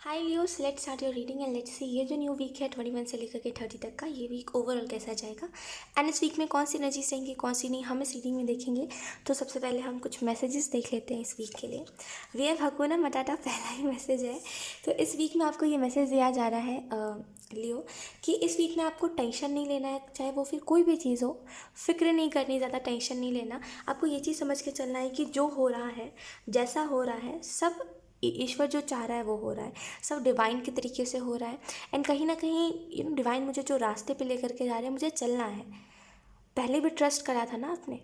Hi Leos, let's start your reading and let's see ये जो new week है 21 से लेकर के 30 तक का, ये वीक ओवरऑल कैसा जाएगा एंड इस वीक में कौन सी एनर्जीज रहेंगी कौन सी नहीं, हम इस रीडिंग में देखेंगे। तो सबसे पहले हम कुछ मैसेजेस देख लेते हैं इस वीक के लिए। वी एम हकुना मटाटा पहला ही मैसेज है। तो इस वीक में आपको ये मैसेज दिया जा रहा है लियो कि इस वीक में आपको टेंशन नहीं लेना है, चाहे वो फिर कोई भी चीज़ हो। फिक्र नहीं करनी, ज़्यादा टेंशन नहीं लेना। आपको ये चीज़ समझ के चलना है कि जो हो रहा है, जैसा हो रहा है, सब ईश्वर जो चाह रहा है वो हो रहा है। सब डिवाइन के तरीके से हो रहा है। एंड कहीं ना कहीं डिवाइन मुझे जो रास्ते पे लेकर के जा रहे हैं, मुझे चलना है। पहले भी ट्रस्ट करा था ना आपने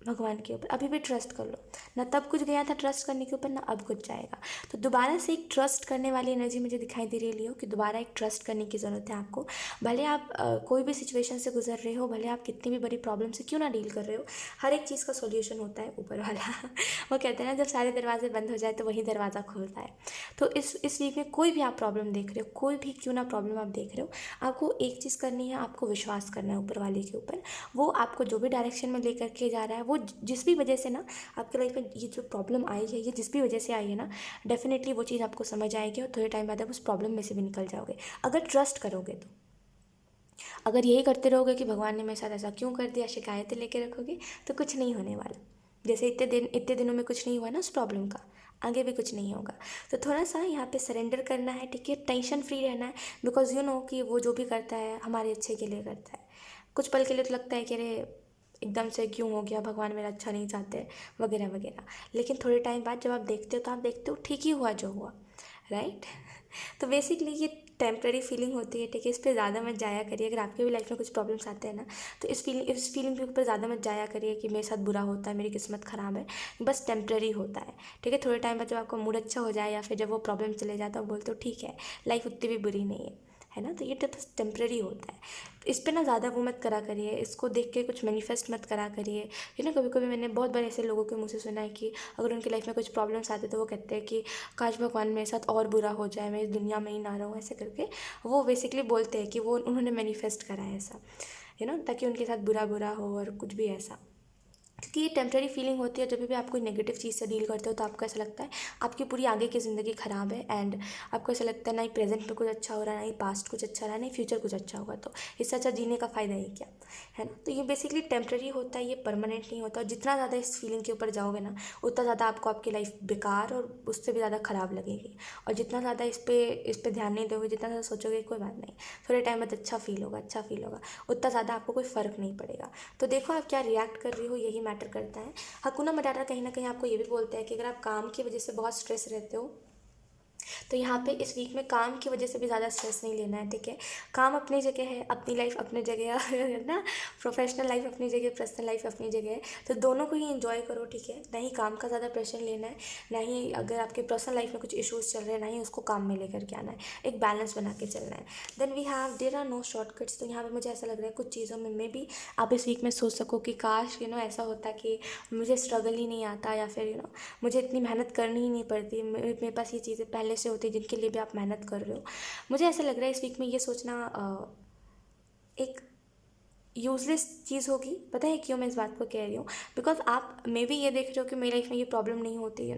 भगवान के ऊपर, अभी भी ट्रस्ट कर लो ना। तब कुछ गया था ट्रस्ट करने के ऊपर, ना अब कुछ जाएगा। तो दोबारा से एक ट्रस्ट करने वाली एनर्जी मुझे दिखाई दे रही है लियो, कि दोबारा एक ट्रस्ट करने की ज़रूरत है आपको। भले आप कोई भी सिचुएशन से गुजर रहे हो, भले आप कितनी भी बड़ी प्रॉब्लम से क्यों ना डील कर रहे हो, हर एक चीज़ का सोल्यूशन होता है ऊपर वाला। वो कहते हैं ना, जब सारे दरवाजे बंद हो जाए तो वही दरवाज़ा खुलता है। तो इस वीक में कोई भी आप प्रॉब्लम देख रहे हो, कोई भी क्यों ना प्रॉब्लम आप देख रहे हो, आपको एक चीज़ करनी है, आपको विश्वास करना है ऊपर वाले के ऊपर। वो आपको जो भी डायरेक्शन में लेकर के जा रहा है, वो जिस भी वजह से ना आपके लाइफ में ये जो प्रॉब्लम आई है, ये जिस भी वजह से आई है ना, डेफिनेटली वो चीज़ आपको समझ आएगी और थोड़े टाइम बाद आप उस प्रॉब्लम में से भी निकल जाओगे, अगर ट्रस्ट करोगे तो। अगर यही करते रहोगे कि भगवान ने मेरे साथ ऐसा क्यों कर दिया, शिकायतें लेके रखोगे, तो कुछ नहीं होने वाला। जैसे इतने दिनों में कुछ नहीं हुआ ना उस प्रॉब्लम का, आगे भी कुछ नहीं होगा। तो थोड़ा सा यहाँ पे सरेंडर करना है, ठीक है। टेंशन फ्री रहना है, बिकॉज यू नो कि वो जो भी करता है हमारे अच्छे के लिए करता है। कुछ पल के लिए तो लगता है कि अरे एकदम से क्यों हो गया, भगवान मेरा अच्छा नहीं चाहते, वगैरह वगैरह। लेकिन थोड़े टाइम बाद जब आप देखते हो तो आप देखते हो ठीक ही हुआ जो हुआ, राइट। तो बेसिकली ये टेम्प्रेरी फीलिंग होती है, ठीक है। इस पर ज़्यादा मत जाया करिए। अगर आपके भी लाइफ में कुछ प्रॉब्लम्स आते हैं ना, तो इस फीलिंग के ऊपर ज़्यादा मत जाया करिए कि मेरे साथ बुरा होता है, मेरी किस्मत ख़राब है। बस टेम्प्रेरी होता है, ठीक है। थोड़े टाइम बाद जब आपका मूड अच्छा हो जाए या फिर जब वो प्रॉब्लम चले जाए, तो आप बोलते हो ठीक है, लाइफ उतनी भी बुरी नहीं है ना। तो ये तो बस टेम्प्रेरी होता है। इस पर ना ज़्यादा वो मत करा करिए, इसको देख के कुछ मैनिफेस्ट मत करा करिए। ना कभी कभी मैंने बहुत बार ऐसे लोगों के मुँह से सुना है कि अगर उनकी लाइफ में कुछ प्रॉब्लम्स आते तो वो कहते हैं कि काश भगवान मेरे साथ और बुरा हो जाए, मैं इस दुनिया में ही ना रहूँ, ऐसे करके वो बेसिकली बोलते हैं कि वो उन्होंने मैनिफेस्ट करा है ऐसा, ताकि उनके साथ बुरा बुरा हो और कुछ भी ऐसा। क्योंकि ये टेम्प्रेरी फीलिंग होती है। जब भी आप कोई नेगेटिव चीज़ से डील करते हो तो आपको ऐसा लगता है आपकी पूरी आगे की ज़िंदगी ख़राब है, एंड आपको ऐसा लगता है ना ही प्रेजेंट में कुछ अच्छा हो रहा है, ना ही पास्ट कुछ अच्छा रहा है, ना ही फ्यूचर कुछ अच्छा होगा। तो इससे अच्छा जीने का फ़ायदा ही क्या है ना। तो ये बेसिकली टेम्प्रेरी होता है, ये परमानेंट नहीं होता। और जितना ज़्यादा इस फीलिंग के ऊपर जाओगे ना, उतना ज़्यादा आपको आपकी लाइफ बेकार और उससे भी ज़्यादा ख़राब लगेगी। और जितना ज़्यादा इस पे ध्यान नहीं दोगे, जितना ज़्यादा सोचोगे कोई बात नहीं, थोड़े टाइम बाद अच्छा फील होगा, उतना ज़्यादा आपको कोई फ़र्क नहीं पड़ेगा। तो देखो आप क्या रिएक्ट कर रही हो, यही मैटर करता है। हकुना मटाटा कहीं ना कहीं आपको ये भी बोलते हैं कि अगर आप काम की वजह से बहुत स्ट्रेस रहते हो, तो यहाँ पे इस वीक में काम की वजह से भी ज़्यादा स्ट्रेस नहीं लेना है, ठीक है। काम अपनी जगह है, अपनी लाइफ अपनी जगह है ना। प्रोफेशनल लाइफ अपनी जगह, पर्सनल लाइफ अपनी जगह है। तो दोनों को ही एंजॉय करो, ठीक है। ना ही काम का ज़्यादा प्रेशर लेना है, ना ही अगर आपके पर्सनल लाइफ में कुछ इशूज़ चल रहे हैं, ना ही उसको काम में लेकर के आना है। एक बैलेंस बना के चलना है। Then we have there are no shortcuts. तो यहाँ पर मुझे ऐसा लग रहा है कुछ चीज़ों में भी आप इस वीक में सोच सको कि काश ऐसा होता कि मुझे स्ट्रगल ही नहीं आता, या फिर मुझे इतनी मेहनत करनी ही नहीं पड़ती, मेरे पास ये चीज़ें पहले से होती जिनके लिए भी आप मेहनत कर रहे हो। मुझे ऐसा लग रहा है इस वीक में ये सोचना एक यूज़लेस चीज़ होगी। पता है क्यों मैं इस बात को कह रही हूँ? बिकॉज आप मे भी ये देख रहे हो कि मेरी लाइफ में ये प्रॉब्लम नहीं होती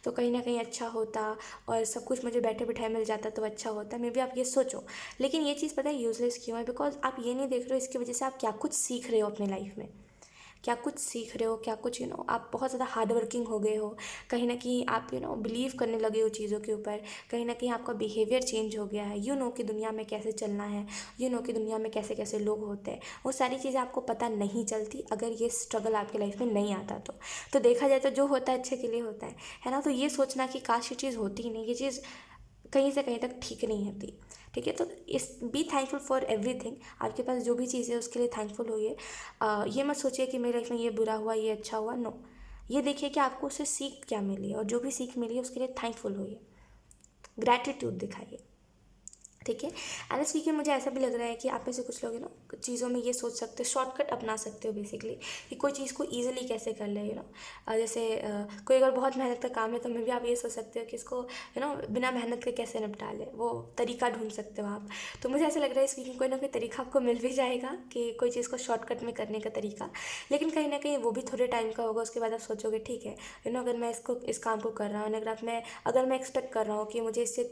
तो कहीं ना कहीं अच्छा होता और सब कुछ मुझे बैठे बिठाए मिल जाता तो अच्छा होता। मे बी आप ये सोचो, लेकिन ये चीज़ पता है यूज़लेस क्यों है? बिकॉज आप ये नहीं देख रहे हो इसकी वजह से आप क्या कुछ सीख रहे हो अपनी लाइफ में, क्या कुछ सीख रहे हो, क्या कुछ आप बहुत ज़्यादा हार्ड वर्किंग हो गए हो। कहीं ना कहीं आप बिलीव करने लगे हो चीज़ों के ऊपर। कहीं ना कहीं आपका बिहेवियर चेंज हो गया है। कि दुनिया में कैसे चलना है, कि दुनिया में कैसे कैसे लोग होते हैं। वो सारी चीज़ें आपको पता नहीं चलती अगर ये स्ट्रगल आपके लाइफ में नहीं आता तो देखा जाए तो जो होता है अच्छे के लिए होता है ना। तो ये सोचना कि काश ये चीज़ होती ही नहीं, ये चीज़ कहीं से कहीं तक ठीक नहीं होती, ठीक है। तो इस बी थैंकफुल फॉर एवरीथिंग। आपके पास जो भी चीज़ है उसके लिए थैंकफुल होइए। ये मत सोचिए कि मेरी लाइफ में ये बुरा हुआ, ये अच्छा हुआ, नो। ये देखिए कि आपको उससे सीख क्या मिली है, और जो भी सीख मिली है उसके लिए थैंकफुल होइए, ग्रैटिट्यूड दिखाइए, ठीक है। एंड इस वीक में मुझे ऐसा भी लग रहा है कि आप में से कुछ लोग चीज़ों में ये सोच सकते हो, शॉर्टकट अपना सकते हो बेसिकली, कि कोई चीज़ को ईजिली कैसे कर ले। जैसे कोई अगर बहुत मेहनत का काम है तो मे भी आप ये सोच सकते हो कि इसको बिना मेहनत के कैसे निपटा ले, वो तरीका ढूंढ सकते हो आप। तो मुझे ऐसा लग रहा है इस वीक में कोई ना कोई तरीका आपको मिल भी जाएगा कि कोई चीज़ को शॉर्टकट में करने का तरीका, लेकिन कहीं ना कहीं वो भी थोड़े टाइम का होगा। उसके बाद आप सोचोगे ठीक है अगर मैं इस काम को कर रहा हूँ, अगर मैं एक्सपेक्ट कर रहा हूँ कि मुझे इससे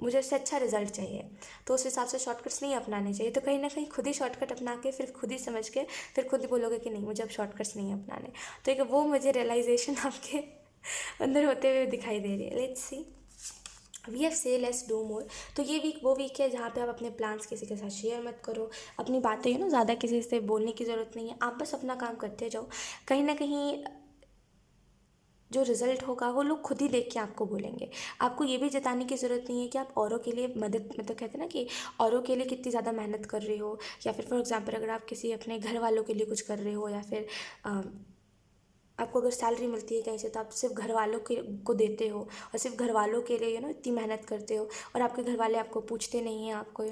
मुझे इससे अच्छा रिजल्ट चाहिए, तो उस हिसाब से शॉर्टकट्स नहीं अपनाने चाहिए। तो कहीं ना कहीं खुद ही शॉर्टकट अपना के फिर खुद ही समझ के फिर खुद ही बोलोगे कि नहीं, मुझे अब शॉर्टकट्स नहीं अपनाने। तो एक वो मुझे रियलाइजेशन आपके अंदर होते हुए दिखाई दे रही है। लेट्स सी, वी हैव से लेट्स डू मोर। तो ये वीक वो वीक है जहाँ पे आप अपने प्लान्स किसी के साथ शेयर मत करो, अपनी बातें ज़्यादा किसी से बोलने की ज़रूरत नहीं है, आप बस अपना काम करते जाओ। कहीं ना कहीं जो रिज़ल्ट होगा वो लोग खुद ही देख के आपको बोलेंगे। आपको ये भी जताने की ज़रूरत नहीं है कि आप औरों के लिए मदद, मतलब कहते हैं ना कि औरों के लिए कितनी ज़्यादा मेहनत कर रहे हो, या फिर फॉर एग्जांपल अगर आप किसी अपने घर वालों के लिए कुछ कर रहे हो, या फिर आपको अगर सैलरी मिलती है कहीं से तो आप सिर्फ घर वालों के को देते हो और सिर्फ घर वालों के लिए इतनी मेहनत करते हो, और आपके घर वाले आपको पूछते नहीं हैं, आपको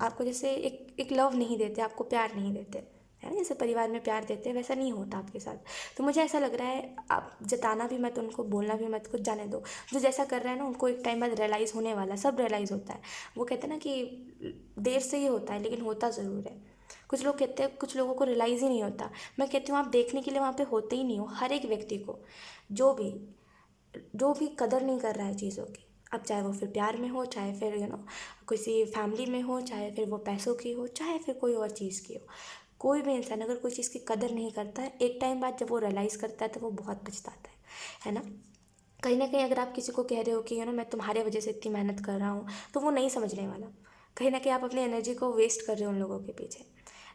आपको जैसे एक लव नहीं देते, आपको प्यार नहीं देते, है ना, जैसे परिवार में प्यार देते हैं, वैसा नहीं होता आपके साथ। तो मुझे ऐसा लग रहा है आप जताना भी मत, उनको बोलना भी मत, कुछ जाने दो। जो जैसा कर रहा है ना उनको एक टाइम बाद रियलाइज़ होने वाला, सब रियलाइज़ होता है। वो कहते हैं ना कि देर से ही होता है लेकिन होता ज़रूर है। कुछ लोग कहते हैं कुछ लोगों को रियलाइज़ ही नहीं होता। मैं कहती हूँ आप देखने के लिए वहाँ पे होते ही नहीं हो। हर एक व्यक्ति को जो भी कदर नहीं कर रहा है चीज़ों की, अब चाहे वो फिर प्यार में हो, चाहे फिर किसी फैमिली में हो, चाहे फिर वो पैसों की हो, चाहे फिर कोई और चीज़ की हो, कोई भी इंसान अगर कोई चीज़ की कदर नहीं करता है, एक टाइम बाद जब वो रियलाइज़ करता है तो वो बहुत पछताता है ना। कहीं ना कहीं अगर आप किसी को कह रहे हो कि मैं तुम्हारे वजह से इतनी मेहनत कर रहा हूँ, तो वो नहीं समझने वाला। कहीं ना कहीं आप अपनी एनर्जी को वेस्ट कर रहे हो उन लोगों के पीछे,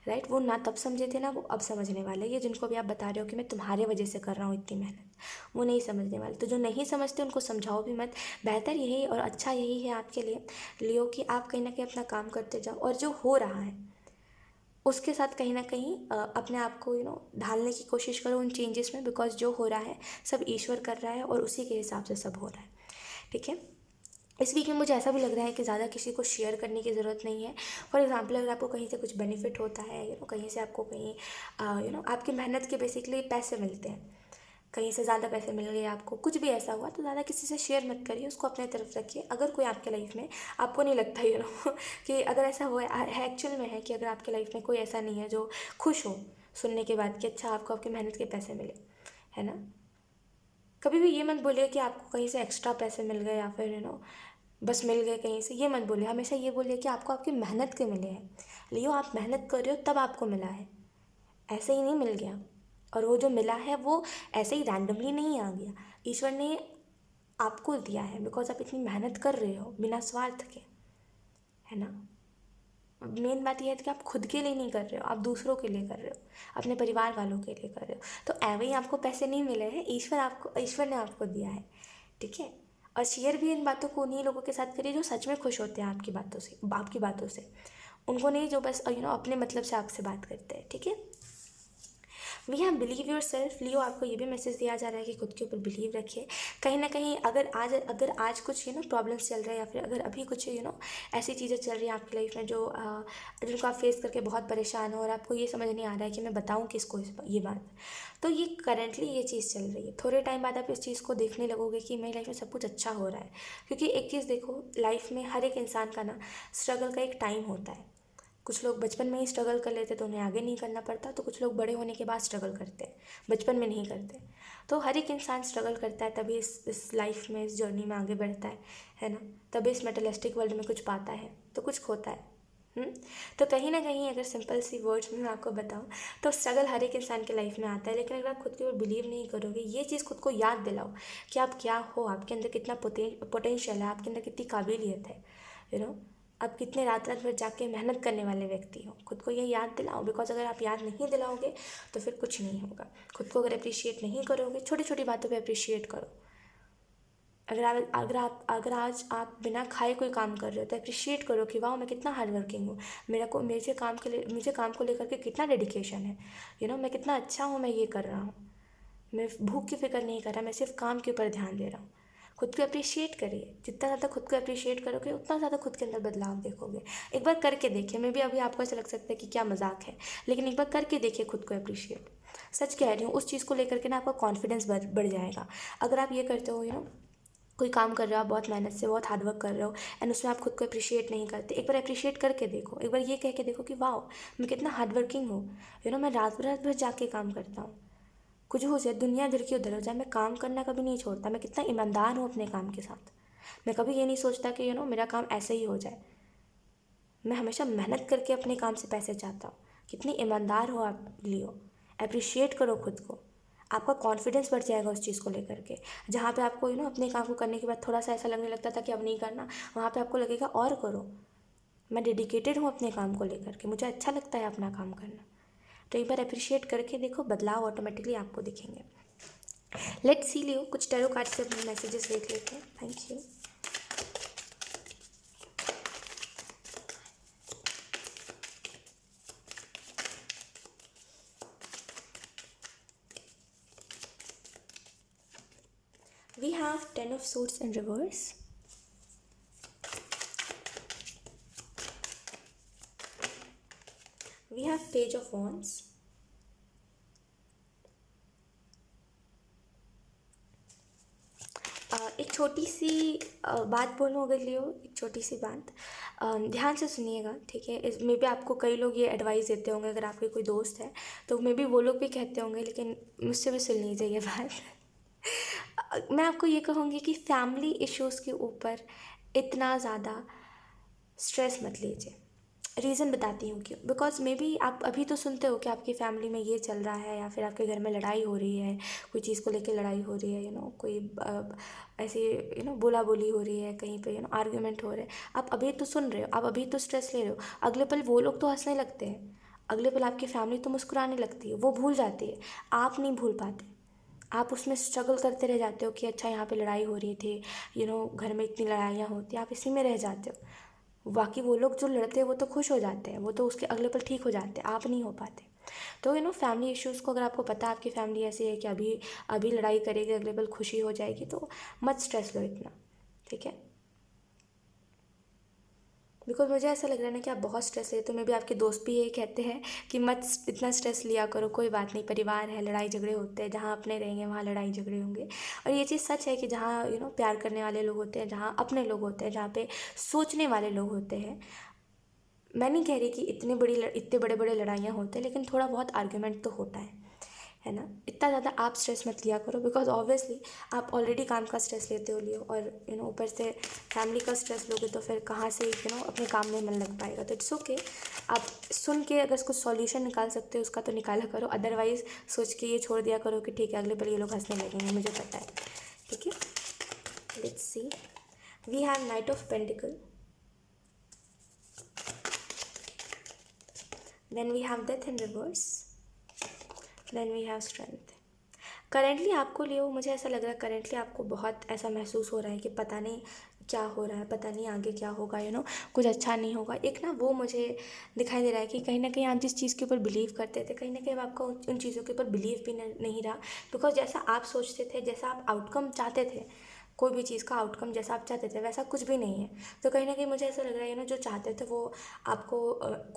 राइट। वो ना तब समझे थे ना, वो अब समझने वाले। ये जिनको भी आप बता रहे हो कि मैं तुम्हारे वजह से कर रहा हूँ इतनी मेहनत, वो नहीं समझने वाले। तो जो नहीं समझते उनको समझाओ भी मत। बेहतर यही और अच्छा यही है आपके लिए लियो कि आप कहीं ना कहीं अपना काम करते जाओ, और जो हो रहा है उसके साथ कहीं ना कहीं अपने आप को ढालने की कोशिश करो उन चेंजेस में, बिकॉज जो हो रहा है सब ईश्वर कर रहा है और उसी के हिसाब से सब हो रहा है, ठीक है। इस वीक में मुझे ऐसा भी लग रहा है कि ज़्यादा किसी को शेयर करने की ज़रूरत नहीं है। फॉर एग्जांपल अगर आपको कहीं से कुछ बेनिफिट होता है, कहीं से आपको कहीं आपकी मेहनत के बेसिकली पैसे मिलते हैं, कहीं से ज़्यादा पैसे मिल गए आपको, कुछ भी ऐसा हुआ, तो ज़्यादा किसी से शेयर मत करिए, उसको अपने तरफ रखिए। अगर कोई आपके लाइफ में, आपको नहीं लगता कि अगर ऐसा हुआ है, एक्चुअल में है कि अगर आपके लाइफ में कोई ऐसा नहीं है जो खुश हो सुनने के बाद कि अच्छा आपको आपकी मेहनत के पैसे मिले, है ना। कभी भी ये मत बोलिए कि आपको कहीं से एक्स्ट्रा पैसे मिल गए, या फिर बस मिल गए कहीं से, ये मत बोलिए। हमेशा ये बोलिए कि आपको आपकी मेहनत के मिले हैं। लियो, आप मेहनत कर रहे हो तब आपको मिला है, ऐसे ही नहीं मिल गया। और वो जो मिला है वो ऐसे ही रैंडमली नहीं आ गया, ईश्वर ने आपको दिया है, बिकॉज आप इतनी मेहनत कर रहे हो बिना स्वार्थ के, है ना। मेन बात यह है कि आप खुद के लिए नहीं कर रहे हो, आप दूसरों के लिए कर रहे हो, अपने परिवार वालों के लिए कर रहे हो। तो ऐवे ही आपको पैसे नहीं मिले हैं, ईश्वर ने आपको दिया है, ठीक है। और शेयर भी इन बातों को उन्हीं लोगों के साथ करिए जो सच में खुश होते हैं आपकी बातों से, उनको नहीं जो बस अपने मतलब से आपसे बात करते हैं, ठीक है। We have believe yourself. Leo, आपको ये भी मैसेज दिया जा रहा है कि खुद के ऊपर बिलीव रखिए। कहीं ना कहीं अगर आज कुछ प्रॉब्लम्स चल रहे हैं, या फिर अगर अभी कुछ ऐसी चीज़ें चल रही हैं आपकी लाइफ में जो जिनको आप फेस करके बहुत परेशान हो, और आपको ये समझ नहीं आ रहा है कि मैं बताऊँ किसको ये बात, तो ये करेंटली ये चीज़ चल रही है। थोड़े टाइम बाद आप इस चीज़ को देखने लगोगे कि मेरी लाइफ में सब कुछ अच्छा हो रहा है। क्योंकि एक चीज़ देखो, लाइफ में हर एक इंसान का स्ट्रगल का एक टाइम होता है। कुछ लोग बचपन में ही स्ट्रगल कर लेते तो उन्हें आगे नहीं करना पड़ता, तो कुछ लोग बड़े होने के बाद स्ट्रगल करते हैं, बचपन में नहीं करते। तो हर एक इंसान स्ट्रगल करता है, तभी इस लाइफ में, इस जर्नी में आगे बढ़ता है ना। तभी इस मेटलिस्टिक वर्ल्ड में कुछ पाता है तो कुछ खोता है। तो कहीं ना कहीं अगर सिंपल सी वर्ड्स में मैं आपको बताऊँ तो स्ट्रगल हर एक इंसान के लाइफ में आता है। लेकिन अगर आप खुद के ऊपर बिलीव नहीं करोगे, ये चीज़ खुद को याद दिलाओ कि आप क्या हो, आपके अंदर कितना पोटेंशियल है, आपके अंदर कितनी काबिलियत है, आप कितने रात भर जाके मेहनत करने वाले व्यक्ति हो, खुद को ये याद दिलाओ। बिकॉज अगर आप याद नहीं दिलाओगे तो फिर कुछ नहीं होगा। खुद को अगर अप्रिशिएट नहीं करोगे, छोटी छोटी बातों पे अप्रिशिएट करो। अगर आज आप बिना खाए कोई काम कर रहे हो तो अप्रिशिएट करो कि वाह मैं कितना हार्ड वर्किंग हूँ, मुझे काम को लेकर के कितना डेडिकेशन है, मैं कितना अच्छा हूँ, मैं ये कर रहा हूँ, मैं भूख की फिक्र नहीं कर रहा, मैं सिर्फ काम के ऊपर ध्यान दे रहा हूँ। खुद को अप्रिशिएट करिए। जितना ज़्यादा खुद को अप्रिशिएट करोगे उतना ज़्यादा खुद के अंदर बदलाव देखोगे। एक बार करके देखिए। मे बी अभी आपको ऐसा लग सकता है कि क्या मजाक है, लेकिन एक बार करके देखिए खुद को अप्रिशिएट। सच कह रही हूँ, उस चीज़ को लेकर के ना आपका कॉन्फिडेंस बढ़ जाएगा। अगर आप ये करते हो कोई काम कर रहे हो आप बहुत मेहनत से, बहुत हार्ड वर्क कर रहे हो एंड उसमें आप खुद को अप्रिशिएट नहीं करते, एक बार अप्रिशिएट करके देखो। एक बार ये कह के देखो कि वाह, मैं कितना हार्ड वर्किंग हूँ। मैं रात भर जाके काम करता हूँ। कुछ हो जाए, दुनिया इधर की उधर हो जाए, मैं काम करना कभी नहीं छोड़ता। मैं कितना ईमानदार हूँ अपने काम के साथ। मैं कभी ये नहीं सोचता कि मेरा काम ऐसे ही हो जाए। मैं हमेशा मेहनत करके अपने काम से पैसे चाहता हूँ। कितनी ईमानदार हो आप लियो। अप्रिशिएट करो खुद को। आपका कॉन्फिडेंस बढ़ जाएगा उस चीज़ को लेकर के। जहाँ पे आपको अपने काम को करने के बाद थोड़ा सा ऐसा लगने लगता था कि अब नहीं करना, वहाँ पे आपको लगेगा और करो। मैं डेडिकेटेड हूँ अपने काम को लेकर के, मुझे अच्छा लगता है अपना काम करना। तो एक बार अप्रिशिएट करके देखो, बदलाव ऑटोमेटिकली आपको दिखेंगे। लेट्स सी लियो, कुछ टैरो कार्ड से अपने मैसेजेस देख लेते हैं। Thank you. We have 10 of Swords in reverse. We have Page of Wands. एक छोटी सी बात बोलूँ अगर लियो, एक छोटी सी बात ध्यान से सुनिएगा, ठीक है। मे बी आपको कई लोग ये एडवाइस देते होंगे, अगर आपके कोई दोस्त है तो मे बी वो लोग भी कहते होंगे, लेकिन मुझसे भी सुन लीजिए ये बात। मैं आपको ये कहूँगी कि फैमिली इश्यूज़ के ऊपर इतना ज़्यादा स्ट्रेस मत लीजिए। रीज़न बताती हूँ क्यों। बिकॉज मे बी आप अभी तो सुनते हो कि आपकी फैमिली में ये चल रहा है, या फिर आपके घर में लड़ाई हो रही है, कोई चीज़ को लेकर लड़ाई हो रही है, कोई ऐसी बोला बोली हो रही है, कहीं पे आर्ग्यूमेंट हो रहे हैं। आप अभी तो सुन रहे हो, आप अभी तो स्ट्रेस ले रहे हो, अगले पल वो लोग तो हंसने लगते हैं, अगले पल आपकी फैमिली तो मुस्कुराने लगती है, वो भूल जाती है, आप नहीं भूल पाते। आप उसमें स्ट्रगल करते रह जाते हो कि अच्छा यहाँ पे लड़ाई हो रही थी, घर में इतनी लड़ाइयाँ होती हैं, आप इसी में रह जाते हो। बाकी वो लोग जो लड़ते हैं वो तो खुश हो जाते हैं, वो तो उसके अगले पल ठीक हो जाते हैं, आप नहीं हो पाते। तो फैमिली इश्यूज़ को अगर आपको पता है आपकी फैमिली ऐसी है कि अभी अभी लड़ाई करेगी, अगले पल खुशी हो जाएगी, तो मत स्ट्रेस लो इतना, ठीक है। बिकॉज मुझे ऐसा लग रहा है ना कि आप बहुत स्ट्रेस है, तो मे भी आपके दोस्त भी यही कहते हैं कि मत इतना स्ट्रेस लिया करो, कोई बात नहीं, परिवार है, लड़ाई झगड़े होते हैं, जहाँ अपने रहेंगे वहाँ लड़ाई झगड़े होंगे। और ये चीज़ सच है कि जहाँ प्यार करने वाले लोग होते हैं, जहाँ अपने लोग होते हैं, जहाँ पे सोचने वाले लोग होते हैं। मैं नहीं कह रही कि इतने बड़े बड़े लड़ाइयाँ होते हैं, लेकिन थोड़ा बहुत आर्ग्यूमेंट तो होता है ना। इतना ज़्यादा आप स्ट्रेस मत लिया करो, बिकॉज ऑब्वियसली आप ऑलरेडी काम का स्ट्रेस लेते हो लियो, और ऊपर से फैमिली का स्ट्रेस लोगे तो फिर कहाँ से अपने काम में मन लग पाएगा। तो इट्स ओके, आप सुन के अगर कुछ सॉल्यूशन निकाल सकते हो उसका तो निकाला करो, अदरवाइज़ सोच के ये छोड़ दिया करो कि ठीक है अगले पल ये लोग हंसने लगेंगे, मुझे पता है, ठीक है। Let's see, we have knight of pentacle, then we have death in reverse, then we have strength. Currently आपको लियो, मुझे ऐसा लग रहा है करेंटली आपको बहुत ऐसा महसूस हो रहा है कि पता नहीं क्या हो रहा है, पता नहीं आगे क्या होगा, कुछ अच्छा नहीं होगा। एक ना वो मुझे दिखाई दे रहा है कि कहीं ना कहीं आप जिस चीज़ के ऊपर बिलीव करते थे, कहीं ना कहीं आपका उन चीज़ों के ऊपर बिलीव भी नहीं रहा। बिकॉज जैसा आप सोचते थे, जैसा आप आउटकम चाहते थे, कोई भी चीज़ का आउटकम जैसा आप चाहते थे वैसा कुछ भी नहीं है। तो कहीं ना कहीं मुझे ऐसा लग रहा है जो चाहते थे वो आपको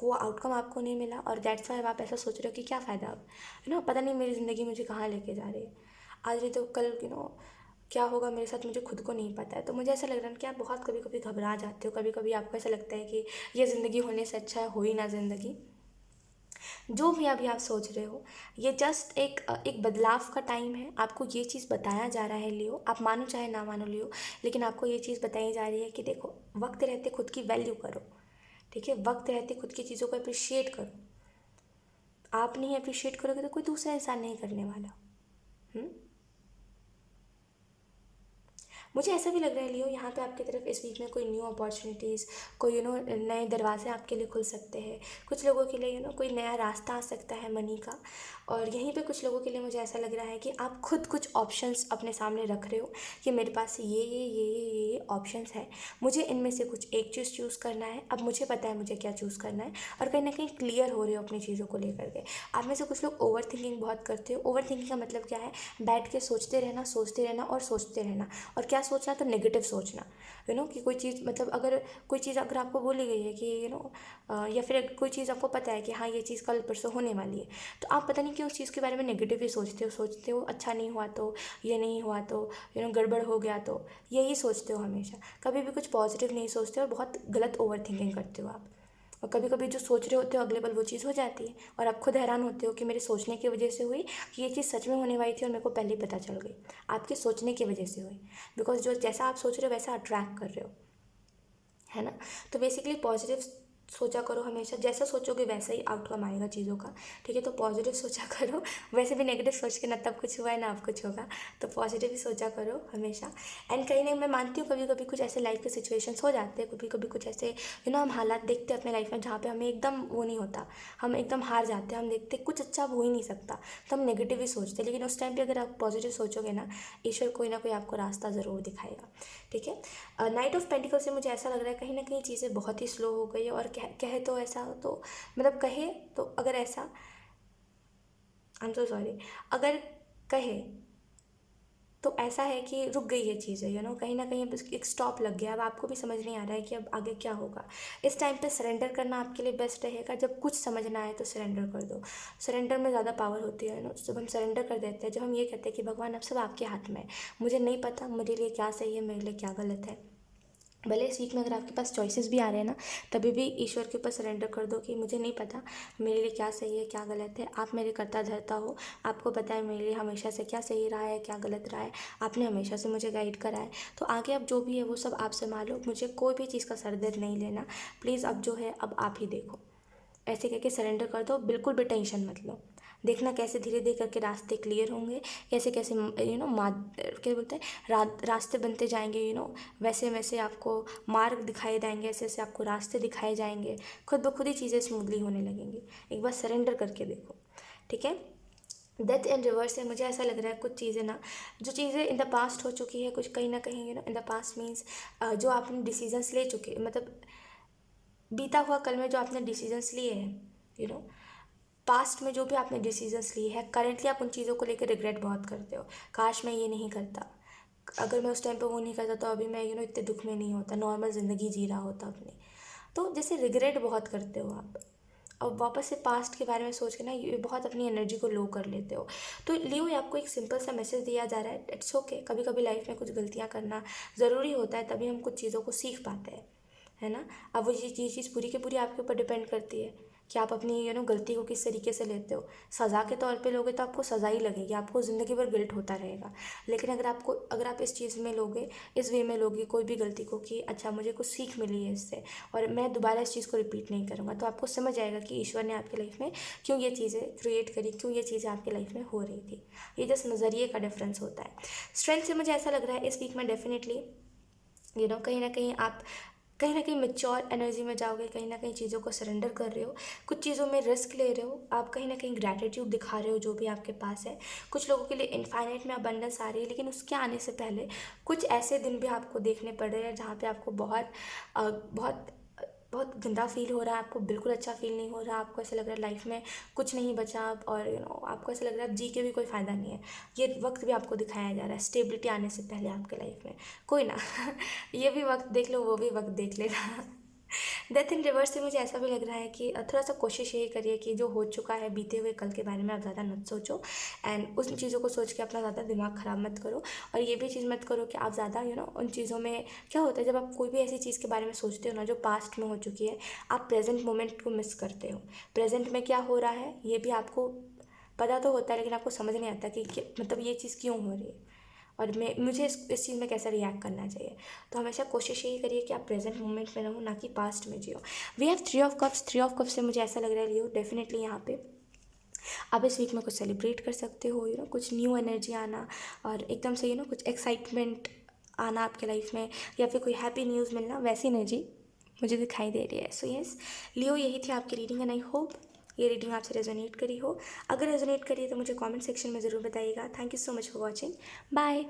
वो आउटकम आपको नहीं मिला, और दैट्स वाई आप ऐसा सोच रहे हो कि क्या फ़ायदा अब, पता नहीं मेरी ज़िंदगी मुझे कहाँ लेके जा रही है, आज नहीं तो कल क्या होगा मेरे साथ मुझे खुद को नहीं पता है। तो मुझे ऐसा लग रहा है कि आप बहुत कभी कभी घबरा जाते हो, कभी कभी आपको ऐसा लगता है कि ये ज़िंदगी होने से अच्छा है हो ही ना ज़िंदगी। जो भी अभी आप सोच रहे हो, ये जस्ट एक बदलाव का टाइम है। आपको ये चीज़ बताया जा रहा है लियो, आप मानो चाहे ना मानो लियो, लेकिन आपको ये चीज़ बताई जा रही है कि देखो वक्त रहते खुद की वैल्यू करो, ठीक है। वक्त रहते खुद की चीज़ों को अप्रिशिएट करो। आप नहीं अप्रिशिएट करोगे तो कोई दूसरा इंसान नहीं करने वाला। मुझे ऐसा भी लग रहा है लियो, यहाँ पे आपकी तरफ इस वीक में कोई न्यू अपॉर्चुनिटीज़, कोई नए दरवाजे आपके लिए खुल सकते हैं। कुछ लोगों के लिए कोई नया रास्ता आ सकता है मनी का। और यहीं पे कुछ लोगों के लिए मुझे ऐसा लग रहा है कि आप खुद कुछ ऑप्शंस अपने सामने रख रहे हो कि मेरे पास ये ऑप्शंस है, मुझे इनमें से कुछ एक चीज़ चूज़ करना है। अब मुझे पता है मुझे क्या चूज़ करना है, और कहीं ना कहीं क्लियर हो रहे हो अपनी चीज़ों को लेकर के। आप में से कुछ लोग ओवर थिंकिंग बहुत करते हो। ओवर थिंकिंग का मतलब क्या है? बैठ के सोचते रहना, सोचते रहना और सोचते रहना, और क्या सोचना, तो नेगेटिव सोचना, कि कोई चीज़ मतलब अगर कोई चीज़ अगर आपको बोली गई है कि या फिर कोई चीज़ आपको पता है कि हाँ ये चीज़ कल परसों होने वाली है, तो आप पता नहीं क्यों उस चीज़ के बारे में नेगेटिव ही सोचते हो अच्छा नहीं हुआ तो, ये नहीं हुआ तो, गड़बड़ हो गया तो, यही सोचते हो हमेशा, कभी भी कुछ पॉजिटिव नहीं सोचते और बहुत गलत ओवर थिंकिंग करते हो आप। और कभी कभी जो सोच रहे होते हो अगले पल वो चीज़ हो जाती है और आप खुद हैरान होते हो कि मेरे सोचने की वजह से हुई कि ये चीज़ सच में होने वाली थी और मेरे को पहले ही पता चल गई। आपके सोचने की वजह से हुई, बिकॉज जो जैसा आप सोच रहे हो वैसा अट्रैक्ट कर रहे हो, है ना। तो बेसिकली पॉजिटिव सोचा करो हमेशा, जैसा सोचोगे वैसा ही आउटकम आएगा चीज़ों का, ठीक है। तो पॉजिटिव सोचा करो, वैसे भी नेगेटिव सोच के ना तब कुछ हुआ है ना अब कुछ होगा, तो पॉजिटिव ही सोचा करो हमेशा। एंड कहीं ना मैं मानती हूँ कभी कभी कुछ ऐसे लाइफ के सिचुएशंस हो जाते हैं, कभी कभी कुछ ऐसे हम हालात देखते हैं अपने लाइफ में जहाँ पे हमें एकदम वो नहीं होता, हम एकदम हार जाते हैं, हम देखते कुछ अच्छा हो ही नहीं सकता, तो हम नेगेटिव ही सोचते हैं। लेकिन उस टाइम पर अगर आप पॉजिटिव सोचोगे ना, ईश्वर कोई ना कोई आपको रास्ता ज़रूर दिखाएगा, ठीक है। नाइट ऑफ पेंटिकल से मुझे ऐसा लग रहा है कहीं ना कहीं चीज़ें बहुत ही स्लो हो गई है, और कहे तो ऐसा तो मतलब कहे तो अगर ऐसा आई एम सो सॉरी, अगर कहे तो ऐसा है कि रुक गई है चीज़ें, कहीं ना कहीं एक स्टॉप लग गया। अब आपको भी समझ नहीं आ रहा है कि अब आगे क्या होगा। इस टाइम पे सरेंडर करना आपके लिए बेस्ट रहेगा। जब कुछ समझना आए तो सरेंडर कर दो, सरेंडर में ज़्यादा पावर होती है जब हम सरेंडर कर देते हैं, जब हम ये कहते हैं कि भगवान अब सब आपके हाथ में है, मुझे नहीं पता मेरे लिए क्या सही है, मेरे लिए क्या गलत है। भले इस वीक में अगर आपके पास चॉइसेस भी आ रहे हैं ना, तभी भी ईश्वर के ऊपर सरेंडर कर दो कि मुझे नहीं पता मेरे लिए क्या सही है क्या गलत है, आप मेरे करता धरता हो, आपको पता है मेरे लिए हमेशा से क्या सही रहा है क्या गलत रहा है, आपने हमेशा से मुझे गाइड करा है, तो आगे अब जो भी है वो सब आप संभालो, मुझे कोई भी चीज़ का सरदर्द नहीं लेना प्लीज़, अब जो है अब आप ही देखो। ऐसे करके सरेंडर कर दो, बिल्कुल भी टेंशन मत लो। देखना कैसे धीरे धीरे करके रास्ते क्लियर होंगे, कैसे कैसे क्या बोलते हैं रास्ते बनते जाएंगे, वैसे वैसे आपको मार्ग दिखाए जाएंगे, ऐसे ऐसे आपको रास्ते दिखाए जाएंगे, खुद ब खुद ही चीज़ें स्मूथली होने लगेंगी। एक बार सरेंडर करके देखो, ठीक है। डेथ इन रिवर्स है, मुझे ऐसा लग रहा है कुछ चीज़ें ना, जो चीज़ें इन द पास्ट हो चुकी है, कुछ कहीं ना कहीं इन द पास्ट मीन्स जो आपने डिसीजंस ले चुके, मतलब बीता हुआ कल में जो आपने डिसीजंस लिए हैं, पास्ट में जो भी आपने डिसीजंस लिए हैं, करेंटली आप उन चीज़ों को लेकर रिग्रेट बहुत करते हो, काश मैं ये नहीं करता, अगर मैं उस टाइम पे वो नहीं करता तो अभी मैं इतने दुख में नहीं होता, नॉर्मल ज़िंदगी जी रहा होता अपनी। तो जैसे रिग्रेट बहुत करते हो आप, और वापस से पास्ट के बारे में सोच के ना ये बहुत अपनी एनर्जी को लो कर लेते हो। तो लियो आपको एक सिंपल सा मैसेज दिया जा रहा है, इट्स ओके, कभी कभी लाइफ में कुछ गलतियाँ करना ज़रूरी होता है, तभी हम कुछ चीज़ों को सीख पाते हैं, है ना। अब वो ये चीज़ पूरी की पूरी आपके ऊपर डिपेंड करती है कि आप अपनी गलती को किस तरीके से लेते हो। सज़ा के तौर पे लोगे तो आपको सज़ा ही लगेगी, आपको ज़िंदगी भर गिल्ट होता रहेगा। लेकिन अगर आप इस चीज़ में लोगे, इस वे में लोगे कोई भी गलती को कि अच्छा मुझे कुछ सीख मिली है इससे और मैं दोबारा इस चीज़ को रिपीट नहीं करूँगा, तो आपको समझ आएगा कि ईश्वर ने आपकी लाइफ में क्यों ये चीज़ें क्रिएट करी, क्यों ये चीज़ें आपकी लाइफ में हो रही थी। ये जस्ट नज़रिए का डिफरेंस होता है। स्ट्रेंथ से मुझे ऐसा लग रहा है इस वीक में डेफिनेटली कहीं ना कहीं आप कहीं ना कहीं मेच्योर एनर्जी में जाओगे, कहीं ना कहीं चीज़ों को सरेंडर कर रहे हो, कुछ चीज़ों में रिस्क ले रहे हो, आप कहीं ना कहीं ग्रैटिट्यूड दिखा रहे हो जो भी आपके पास है। कुछ लोगों के लिए इनफाइनाइट में अबंडेंस आ रही है, लेकिन उसके आने से पहले कुछ ऐसे दिन भी आपको देखने पड़ रहे हैं जहाँ पे आपको बहुत बहुत गंदा फील हो रहा है, आपको बिल्कुल अच्छा फील नहीं हो रहा, आपको ऐसा लग रहा है लाइफ में कुछ नहीं बचा अब, और आपको ऐसा लग रहा है अब जी के भी कोई फ़ायदा नहीं है। ये वक्त भी आपको दिखाया जा रहा है स्टेबिलिटी आने से पहले आपके लाइफ में, कोई ना ये भी वक्त देख लो, वो भी वक्त देख लेना। डेथ इन रिवर्स से मुझे ऐसा भी लग रहा है कि थोड़ा सा कोशिश यही करिए कि जो हो चुका है बीते हुए कल के बारे में आप ज़्यादा मत सोचो, एंड उन चीज़ों को सोच के अपना ज़्यादा दिमाग ख़राब मत करो। और ये भी चीज़ मत करो कि आप ज़्यादा उन चीज़ों में क्या होता है, जब आप कोई भी ऐसी चीज़ के बारे में सोचते हो ना जो पास्ट में हो चुकी है, आप प्रेजेंट मोमेंट को मिस करते हो। प्रेजेंट में क्या हो रहा है ये भी आपको पता तो होता है, लेकिन आपको समझ नहीं आता कि मतलब ये चीज़ क्यों हो रही है और मुझे इस चीज़ में कैसे रिएक्ट करना चाहिए। तो हमेशा कोशिश यही करिए कि आप प्रेजेंट मोमेंट में रहो, ना कि पास्ट में जियो। We have three of cups से मुझे ऐसा लग रहा है लियो डेफिनेटली यहाँ पे आप इस वीक में कुछ सेलिब्रेट कर सकते हो, कुछ न्यू एनर्जी आना और एकदम से कुछ एक्साइटमेंट आना आपके लाइफ में, या फिर कोई हैप्पी न्यूज़ मिलना, वैसी एनर्जी मुझे दिखाई दे रही है। सो यस लियो, यही थी आपकी रीडिंग एंड आई होप ये रीडिंग आपसे रेजोनेट करी हो। अगर रेजोनेट करी है तो मुझे कमेंट सेक्शन में ज़रूर बताइएगा। Thank you so much for watching, bye.